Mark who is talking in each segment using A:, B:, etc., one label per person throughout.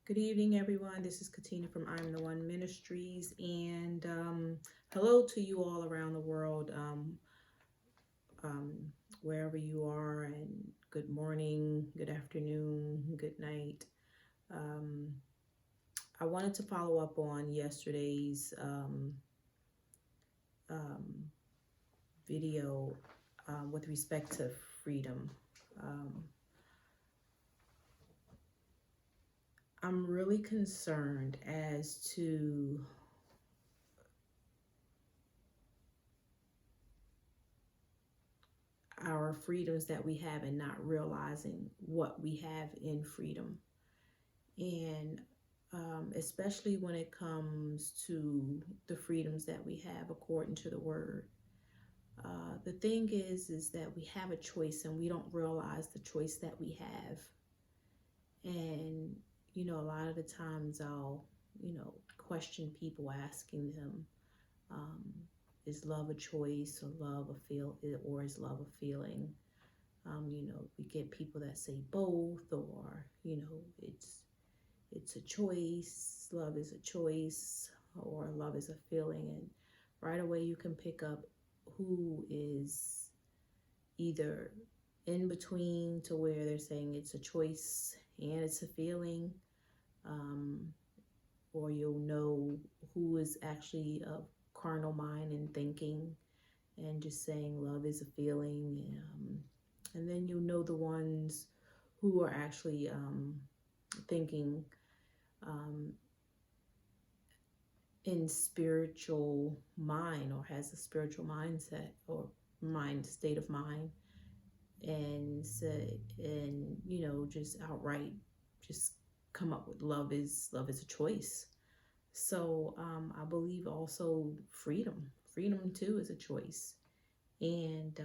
A: Good evening, everyone. This is Katina from IAT1M Ministries, and hello to you all around the world, um, wherever you are, and good morning, good afternoon, good night. Um, I wanted to follow up on yesterday's um, video with respect to freedom. Um, I'm really concerned as to our freedoms that we have and not realizing what we have in freedom. And especially when it comes to the freedoms that we have according to the word. The thing is that we have a choice and we don't realize the choice that we have. And, a lot of the times I'll, question people asking them, um, is love a choice or love a feel, or is love a feeling? We get people that say both, or it's a choice. Love is a choice, or love is a feeling, and right away you can pick up who is either in between to where they're saying it's a choice and it's a feeling, um, or you'll know who is actually of carnal mind and thinking and just saying love is a feeling. And then you know the ones who are actually thinking um, in spiritual mind, or has a spiritual mindset or state of mind, and say, and just outright just come up with love is a choice. So I believe also freedom too is a choice. And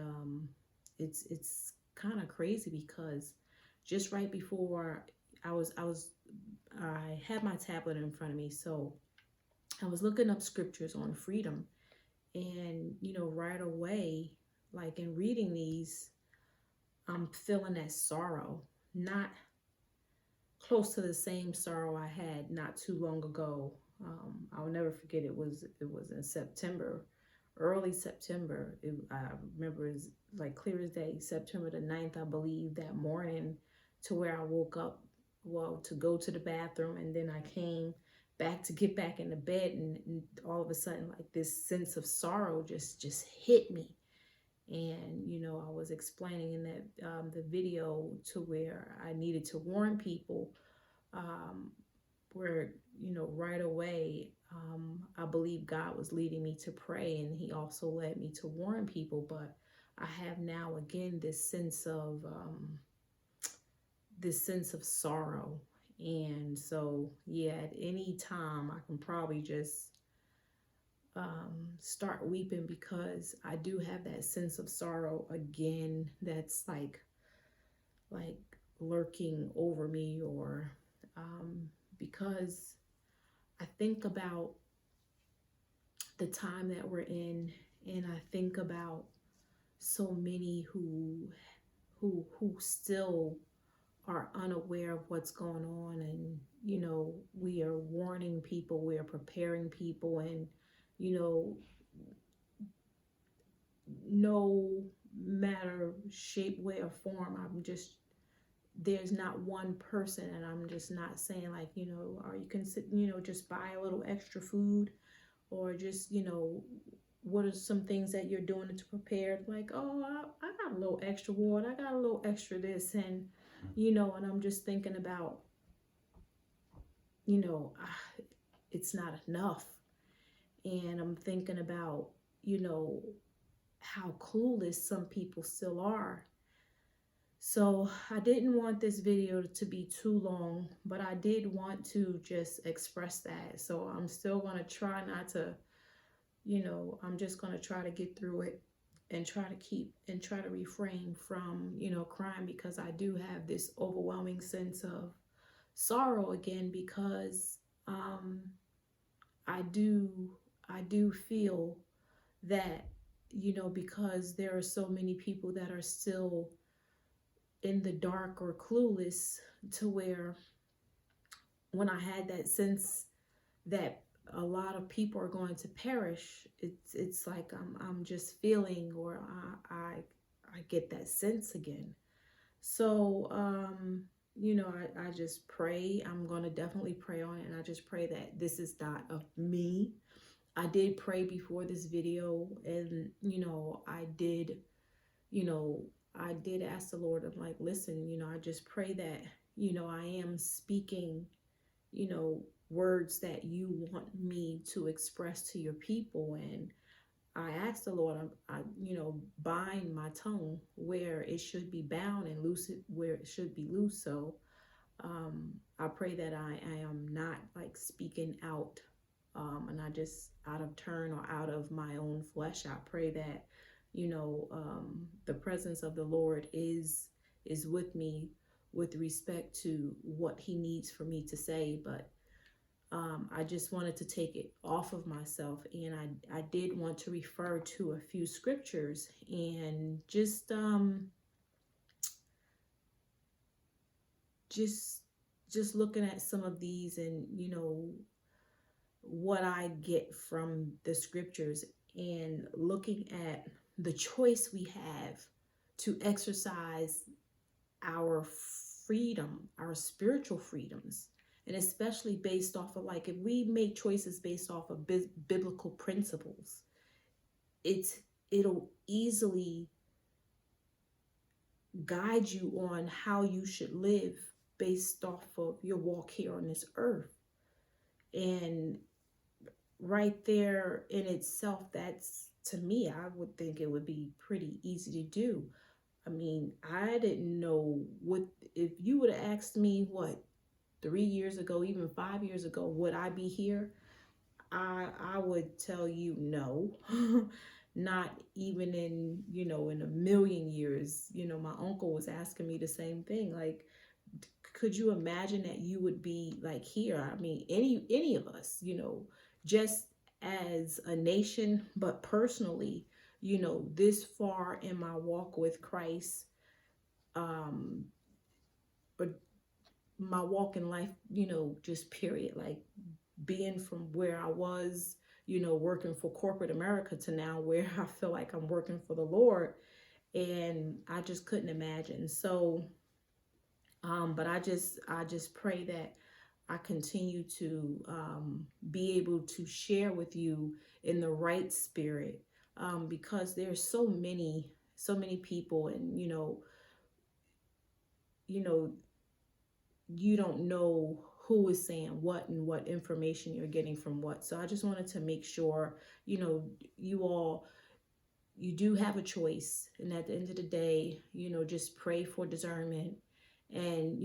A: it's kind of crazy because just right before I had my tablet in front of me, so I was looking up scriptures on freedom. And right away, like in reading these, I'm feeling that sorrow, not close to the same sorrow I had not too long ago. I'll never forget, it was in September, early September. I remember it's like clear as day, September the 9th, I believe, that morning, to where I woke up, well, to go to the bathroom, and then I came back to get back in the bed, and all of a sudden, like, this sense of sorrow just hit me. And I was explaining in that the video to where I needed to warn people, um, where right away, I believe God was leading me to pray, and he also led me to warn people. But I have now again this sense of sorrow. And so, yeah, at any time I can probably just start weeping, because I do have that sense of sorrow again, that's like lurking over me. Or because I think about the time that we're in, and I think about so many who still are unaware of what's going on. And we are warning people, we are preparing people, and you know no matter shape, way, or form, there's not one person, and I'm just not saying, like, or you can sit, just buy a little extra food, or just, what are some things that you're doing to prepare, like, oh, I got a little extra water, I got a little extra this. And and I'm just thinking about, you know ah, it's not enough. And I'm thinking about, how clueless some people still are. So I didn't want this video to be too long, but I did want to just express that. So I'm still going to try not to, I'm just going to try to get through it, and try to refrain from, crying, because I do have this overwhelming sense of sorrow again, because um, I do, I do feel that, because there are so many people that are still in the dark or clueless, to where when I had that sense that a lot of people are going to perish, it's like I'm just feeling, or I get that sense again. So I just pray. I'm going to definitely pray on it, and I just pray that this is not of me. I did pray before this video, and you know, I did ask the Lord, I'm like, listen, I just pray that, I am speaking, you know, words that you want me to express to your people. And I asked the Lord, bind my tongue where it should be bound and loose it where it should be loose. So I pray that I am not like speaking out, and I just out of turn or out of my own flesh. I pray that, the presence of the Lord is with me with respect to what he needs for me to say. But I just wanted to take it off of myself, and I did want to refer to a few scriptures, and just looking at some of these, and what I get from the scriptures, and looking at the choice we have to exercise our freedom, our spiritual freedoms. And especially based off of, like, if we make choices based off of biblical principles, it'll easily guide you on how you should live based off of your walk here on this earth. And right there in itself, that's, to me, I would think it would be pretty easy to do. I mean, I didn't know what, if you would have asked me, 3 years ago, even 5 years ago, would I be here? I would tell you no. Not even in a million years. My uncle was asking me the same thing. Like, could you imagine that you would be like here? I mean, any of us, just as a nation, but personally, this far in my walk with Christ, but my walk in life, just period, like being from where I was, working for corporate America, to now where I feel like I'm working for the Lord. And I just couldn't imagine. So, but I just pray that I continue to be able to share with you in the right spirit, because there's so many people, and you don't know who is saying what and what information you're getting from what. So I just wanted to make sure, you do have a choice. And at the end of the day, just pray for discernment, and,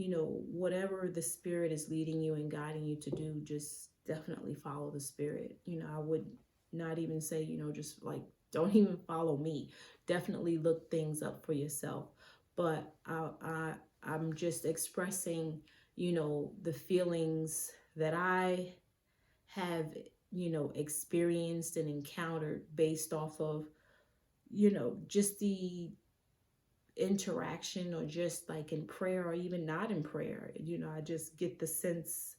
A: whatever the Spirit is leading you and guiding you to do, just definitely follow the Spirit. I would not even say, just like, don't even follow me. Definitely look things up for yourself. But I'm just expressing, the feelings that I have, experienced and encountered based off of, just the interaction, or just like in prayer, or even not in prayer. I just get the sense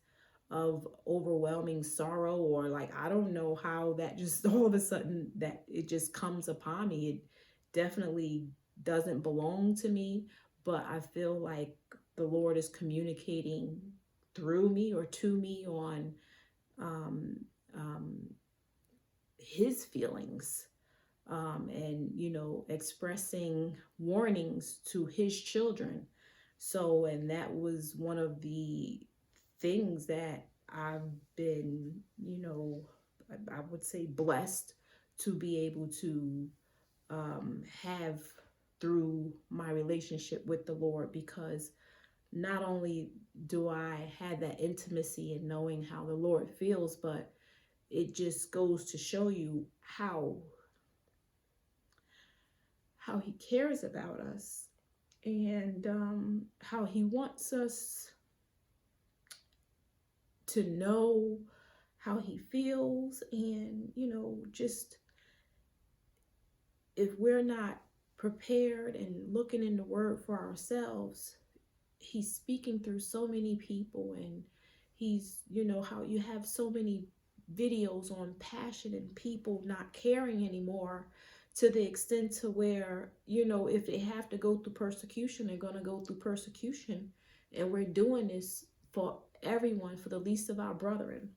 A: of overwhelming sorrow, or like, I don't know how that just all of a sudden that it just comes upon me. It definitely doesn't belong to me, but I feel like the Lord is communicating through me or to me on his feelings, and expressing warnings to his children. So, and that was one of the things that I've been, I would say, blessed to be able to have through my relationship with the Lord, because not only do I have that intimacy and knowing how the Lord feels, but it just goes to show you how he cares about us, and how he wants us to know how he feels. And just, if we're not prepared and looking in the word for ourselves, he's speaking through so many people, and He's, you know, how you have so many videos on passion and people not caring anymore, to the extent to where, you know, if they have to go through persecution, they're going to go through persecution. And we're doing this for everyone, for the least of our brethren.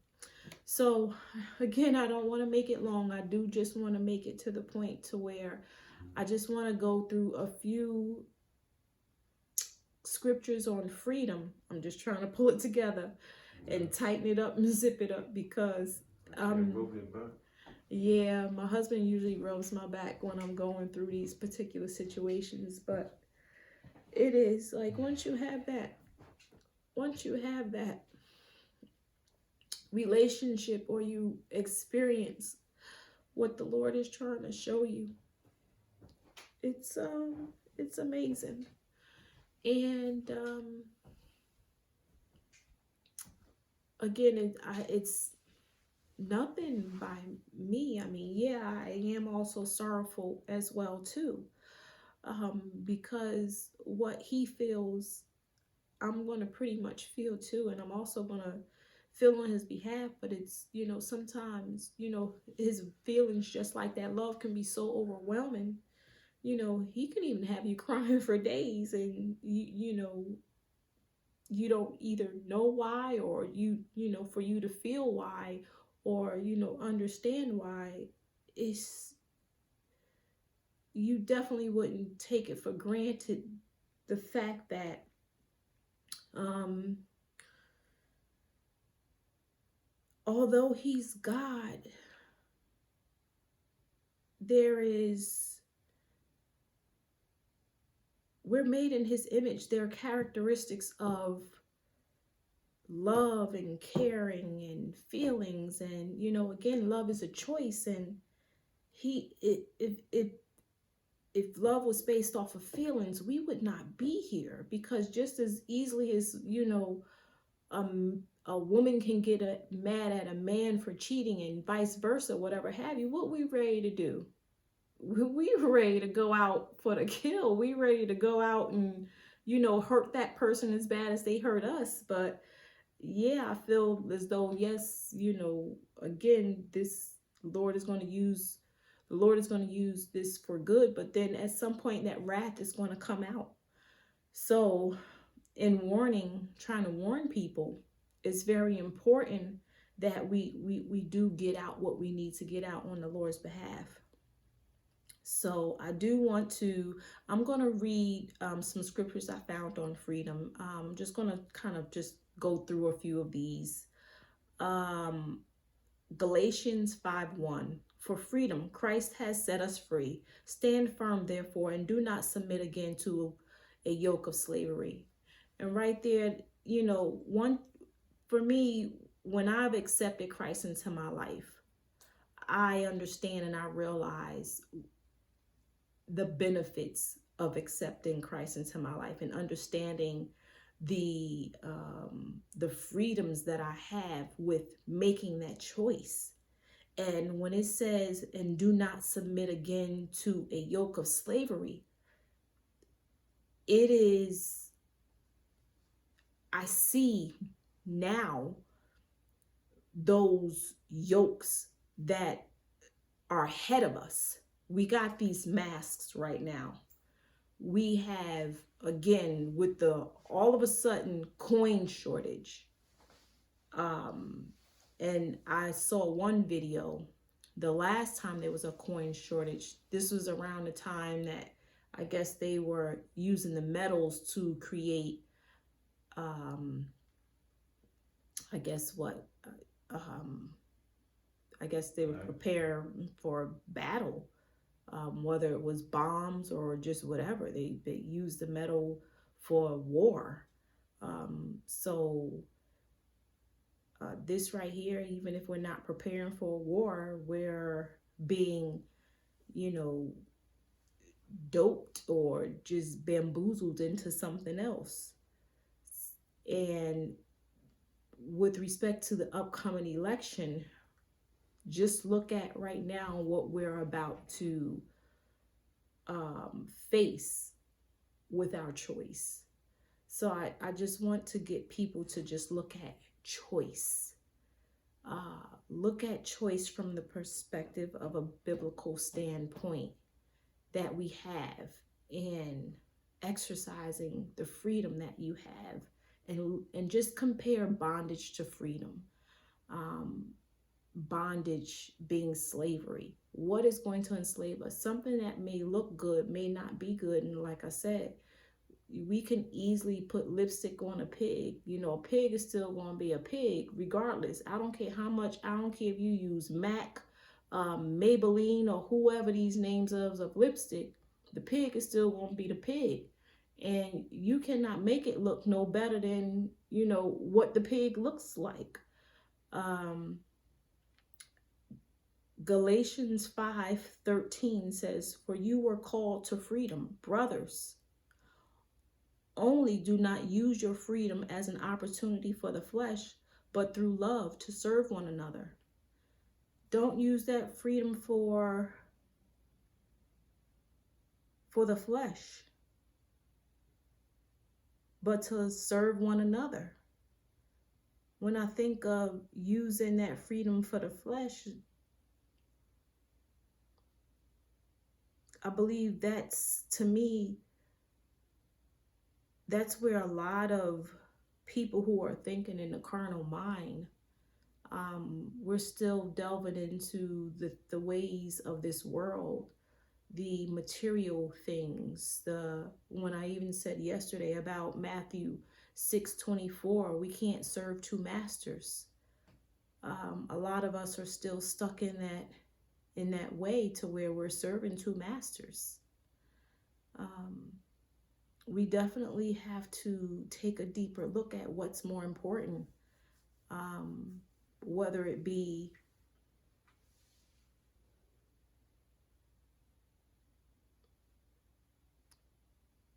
A: So again, I don't want to make it long. I do just want to make it to the point to where I just want to go through a few scriptures on freedom. I'm just trying to pull it together and tighten it up and zip it up, because yeah, my husband usually rubs my back when I'm going through these particular situations. But it is like, once you have that relationship, or you experience what the Lord is trying to show you, it's amazing. And again, it's nothing by me. I mean, yeah, I am also sorrowful as well too, because what he feels, I'm going to pretty much feel too, and I'm also going to feel on his behalf. But it's, you know, sometimes, you know, his feelings, just like that love, can be so overwhelming. You know, he can even have you crying for days, and you know, you don't either know why, or you know, for you to feel why, or, you know, understand why. It's, you definitely wouldn't take it for granted, the fact that although he's God, we're made in his image. There are characteristics of love and caring and feelings, and, you know, again, love is a choice. And if love was based off of feelings, we would not be here, because just as easily as, you know, a woman can get mad at a man for cheating, and vice versa, whatever have you, what we ready to do? We ready to go out for the kill. We ready to go out and, you know, hurt that person as bad as they hurt us. But yeah, I feel as though, yes, you know, again, the Lord is going to use this for good, but then at some point that wrath is going to come out. So in trying to warn people, it's very important that we do get out what we need to get out on the Lord's behalf. So I do want to, I'm going to read some scriptures I found on freedom. I'm just going to kind of just go through a few of these. Galatians 5:1. For freedom, Christ has set us free. Stand firm, therefore, and do not submit again to a yoke of slavery. And right there, you know, for me, when I've accepted Christ into my life, I understand and I realize the benefits of accepting Christ into my life, and understanding the freedoms that I have with making that choice. And when it says, and do not submit again to a yoke of slavery, it is, I see now those yokes that are ahead of us. We got these masks right now. We have, again, with the all of a sudden coin shortage. And I saw one video, the last time there was a coin shortage, this was around the time that I guess they were using the metals to create, I guess they would prepare for battle, whether it was bombs or just whatever. They used the metal for war. This right here, even if we're not preparing for a war, we're being, you know, doped or just bamboozled into something else. And with respect to the upcoming election, just look at right now what we're about to face with our choice. So I just want to get people to just look at choice. Look at choice from the perspective of a biblical standpoint that we have in exercising the freedom that you have, and just compare bondage to freedom. Bondage being slavery. What is going to enslave us? Something that may look good may not be good. And like I said, we can easily put lipstick on a pig. You know, a pig is still going to be a pig regardless. I don't care how much, I don't care if you use MAC, Maybelline, or whoever these names of lipstick, the pig is still going to be the pig. And you cannot make it look no better than, you know, what the pig looks like. Galatians 5:13 says, "For you were called to freedom, brothers. Only do not use your freedom as an opportunity for the flesh, but through love to serve one another." Don't use that freedom for the flesh, but to serve one another. When I think of using that freedom for the flesh, I believe that's, to me, that's where a lot of people who are thinking in the carnal mind, we're still delving into the ways of this world, the material things. When I even said yesterday about Matthew 6:24, we can't serve two masters. A lot of us are still stuck in that way, to where we're serving two masters. We definitely have to take a deeper look at what's more important, whether it be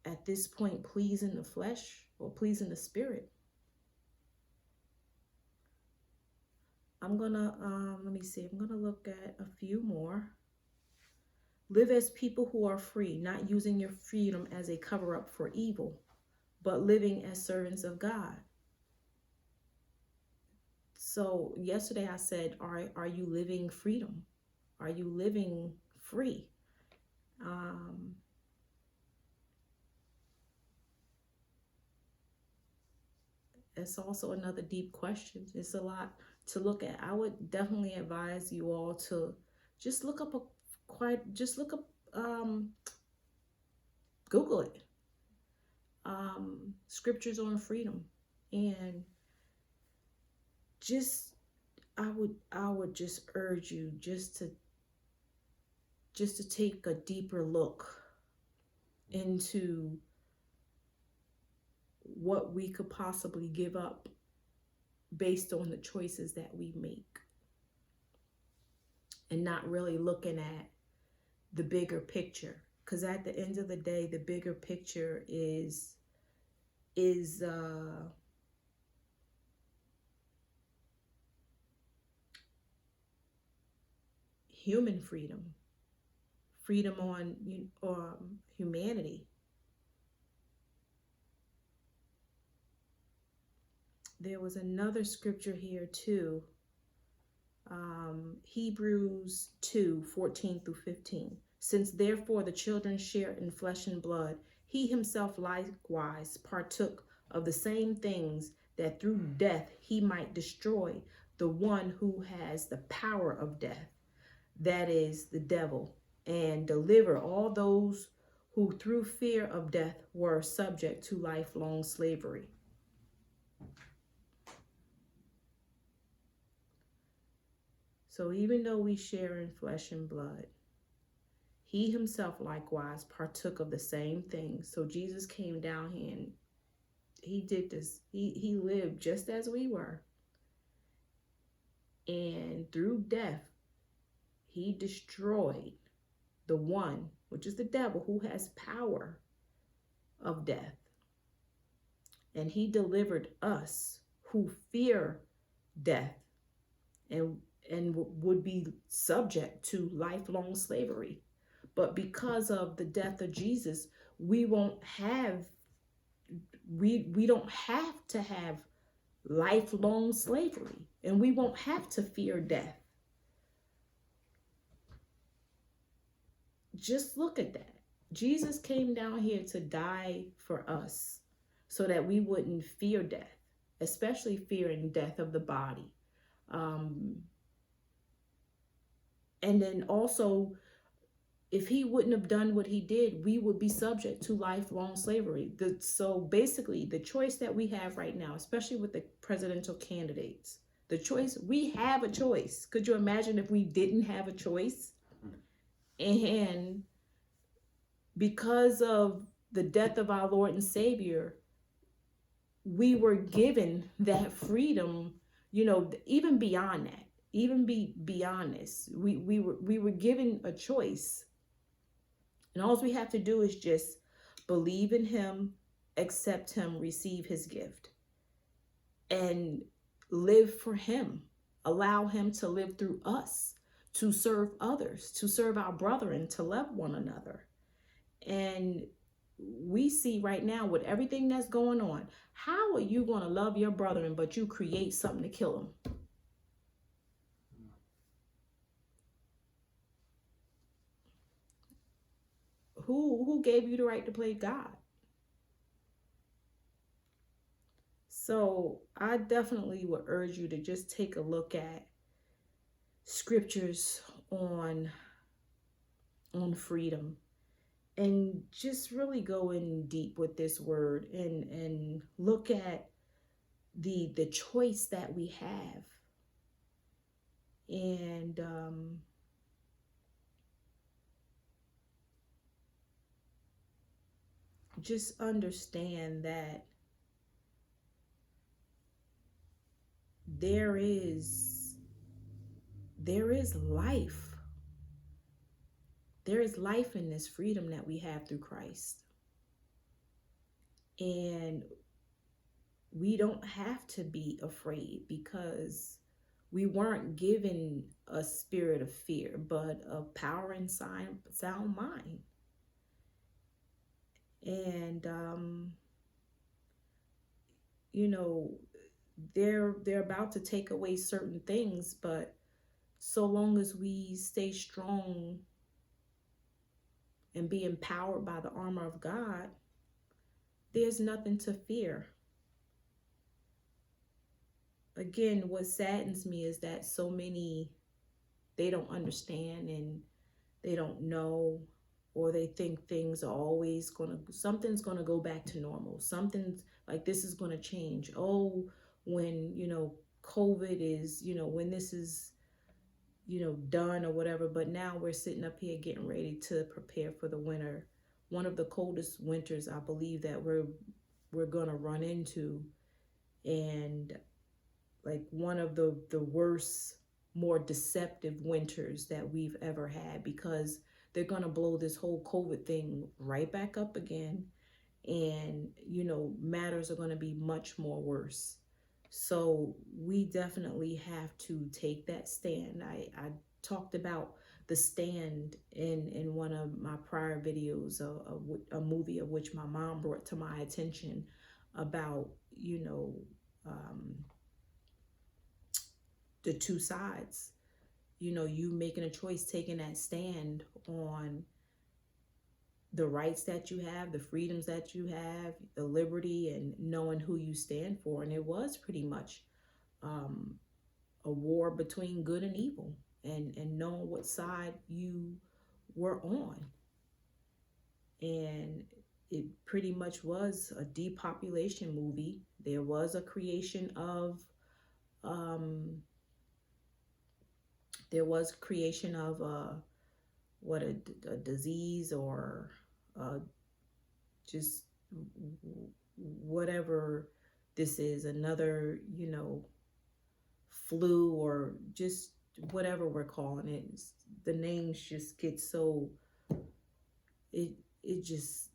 A: at this point pleasing the flesh or pleasing the spirit. I'm gonna let me see, I'm gonna look at a few more. Live as people who are free, not using your freedom as a cover-up for evil, but living as servants of God. So yesterday I said, are you living freedom? Are you living free? It's also another deep question. It's a lot to look at. I would definitely advise you all to just look up Google it. Scriptures on freedom, and just I would just urge you just to take a deeper look into what we could possibly give up based on the choices that we make, and not really looking at the bigger picture. Because at the end of the day, the bigger picture is human freedom on humanity. There was another scripture here too, Hebrews 2:14-15. "Since therefore the children share in flesh and blood, he himself likewise partook of the same things, that through death he might destroy the one who has the power of death, that is, the devil, and deliver all those who through fear of death were subject to lifelong slavery." So even though we share in flesh and blood, he himself likewise partook of the same things. So Jesus came down here and he did this. He lived just as we were. And through death, he destroyed the one, which is the devil, who has power of death. And he delivered us who fear death and would be subject to lifelong slavery. But because of the death of Jesus, we don't have to have lifelong slavery, and we won't have to fear death. Just look at that. Jesus came down here to die for us so that we wouldn't fear death, especially fearing death of the body. Um, and then also, if he wouldn't have done what he did, we would be subject to lifelong slavery. So basically, the choice that we have right now, especially with the presidential candidates, the choice, we have a choice. Could you imagine if we didn't have a choice? And because of the death of our Lord and Savior, we were given that freedom, even beyond that, even beyond this, we were given a choice. And all we have to do is just believe in him, accept him, receive his gift, and live for him. Allow him to live through us, to serve others, to serve our brethren, to love one another. And we see right now with everything that's going on, how are you going to love your brethren but you create something to kill them? Who gave you the right to play God? So I definitely would urge you to just take a look at scriptures on freedom, and just really go in deep with this word, and look at the choice that we have. And just understand that there is life. There is life in this freedom that we have through Christ. And we don't have to be afraid, because we weren't given a spirit of fear, but of power and sound mind. And they're about to take away certain things, but so long as we stay strong and be empowered by the armor of God, there's nothing to fear. Again, what saddens me is that so many, they don't understand, and they don't know, or they think things are always something's gonna go back to normal. Something's like, this is gonna change. Oh, when, COVID is, when this is, done or whatever. But now we're sitting up here getting ready to prepare for the winter. One of the coldest winters, I believe, that we're gonna run into. And like one of the worst, more deceptive winters that we've ever had, because they're going to blow this whole COVID thing right back up again. And, matters are going to be much more worse. So we definitely have to take that stand. I talked about the stand in one of my prior videos, a movie of which my mom brought to my attention, about, the two sides. You making a choice, taking that stand on the rights that you have, the freedoms that you have, the liberty, and knowing who you stand for. And it was pretty much a war between good and evil, and knowing what side you were on. And it pretty much was a depopulation movie. There was a creation of a disease, or just whatever this is, another, flu, or just whatever we're calling it. The names just get so, it just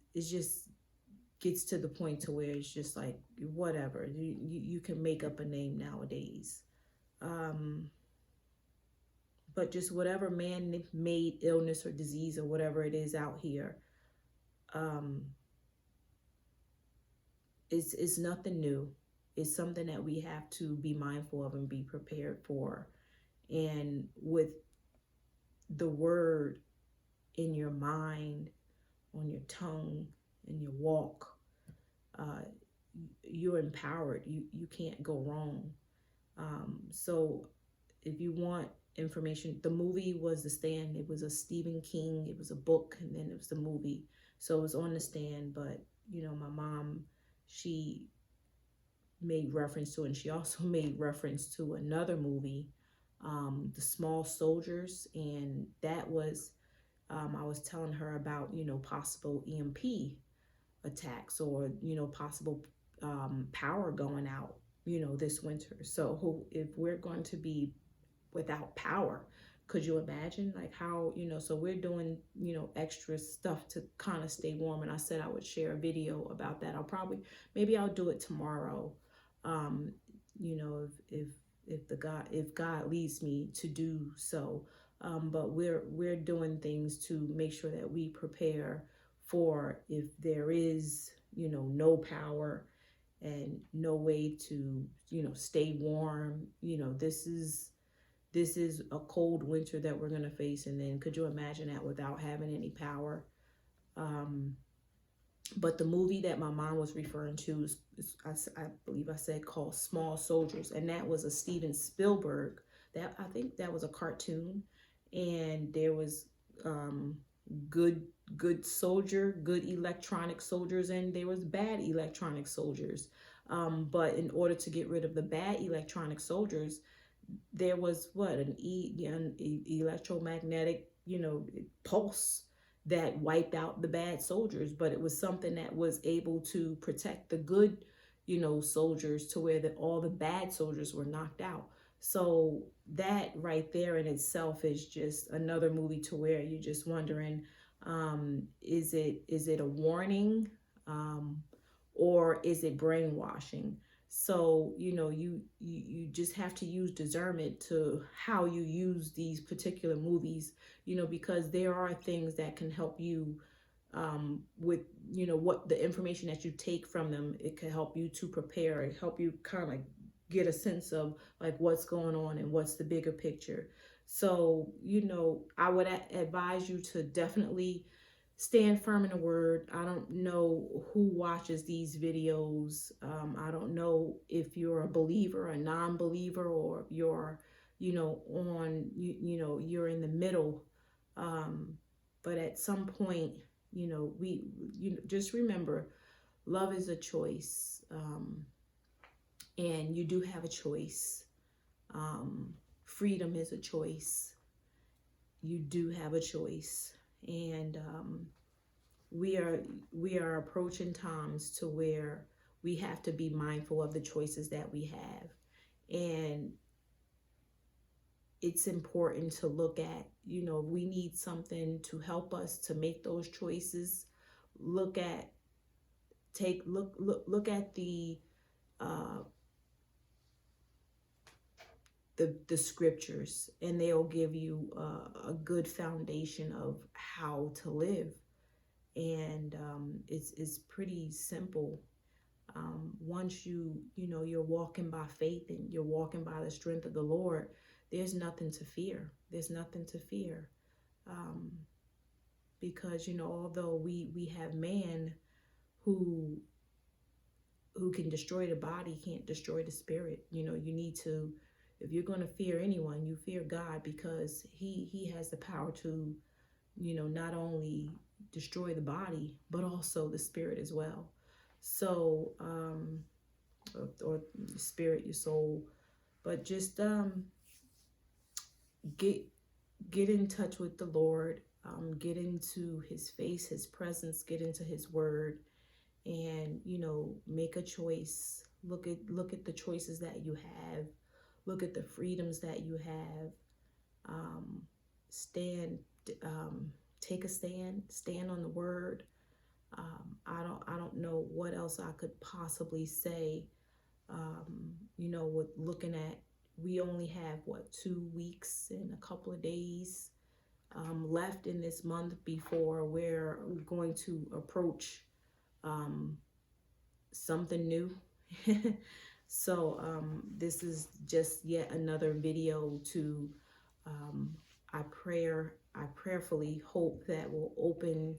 A: gets to the point to where it's just like, whatever, you can make up a name nowadays. But just whatever man-made illness or disease or whatever it is out here, it's nothing new. is something that we have to be mindful of and be prepared for. And with the word in your mind, on your tongue, in your walk, uh, you're empowered. You can't go wrong. So if you want information, the movie was The Stand. It was a Stephen King. It was a book, and then it was the movie. So it was on The Stand. But my mom, she made reference to it, and she also made reference to another movie, The Small Soldiers, and that was I was telling her about possible EMP attacks, or possible power going out this winter. So if we're going to be without power, could you imagine like how so we're doing extra stuff to kind of stay warm. And I said I would share a video about that. Maybe I'll do it tomorrow, um if God leads me to do so. But we're doing things to make sure that we prepare for if there is no power and no way to stay warm. This is a cold winter that we're going to face. And then could you imagine that without having any power? But the movie that my mom was referring to I believe I said, called Small Soldiers, and that was a Steven Spielberg. That I think that was a cartoon, and there was good good electronic soldiers, and there was bad electronic soldiers. But in order to get rid of the bad electronic soldiers, there was an electromagnetic pulse that wiped out the bad soldiers. But it was something that was able to protect the good soldiers, to where that all the bad soldiers were knocked out. So that right there in itself is just another movie to where you're just wondering, is it a warning, or is it brainwashing? So you just have to use discernment to how you use these particular movies, because there are things that can help you with what the information that you take from them. It can help you to prepare and help you kind of get a sense of like what's going on and what's the bigger picture. So I would advise you to definitely stand firm in the word. I don't know who watches these videos. I don't know if you're a believer, a non-believer, or you're on you're in the middle. But at some point we just remember, love is a choice, and you do have a choice. Freedom is a choice. You do have a choice. And we are approaching times to where we have to be mindful of the choices that we have. And it's important to look at, if we need something to help us to make those choices, look at the the scriptures, and they'll give you a good foundation of how to live. And it's pretty simple. Once you're walking by faith and you're walking by the strength of the Lord, there's nothing to fear. There's nothing to fear. Because although we have man who can destroy the body, can't destroy the spirit. You need to, if you're going to fear anyone, you fear God, because he has the power to not only destroy the body but also the spirit as well. So or your spirit, your soul. But just get in touch with the Lord, get into his face, his presence, get into his word, and make a choice. Look at the choices that you have. Look at the freedoms that you have. Take a stand on the word. I don't know what else I could possibly say. With looking at, we only have 2 weeks and a couple of days left in this month before we're going to approach something new. So this is just yet another video to I prayerfully hope that will open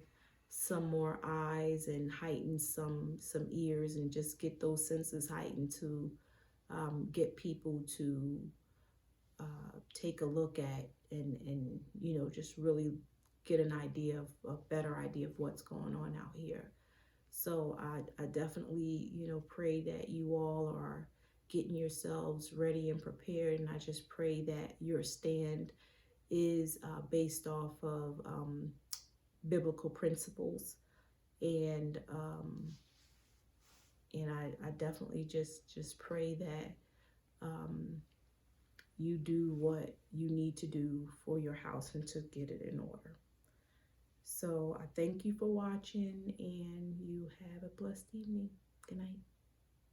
A: some more eyes and heighten some ears and just get those senses heightened to get people to take a look at and just really get an idea of a better idea of what's going on out here. So I definitely pray that you all are getting yourselves ready and prepared, and I just pray that your stand is based off of biblical principles, and I definitely just pray that you do what you need to do for your house and to get it in order. So I thank you for watching, and you have a blessed evening. Good night.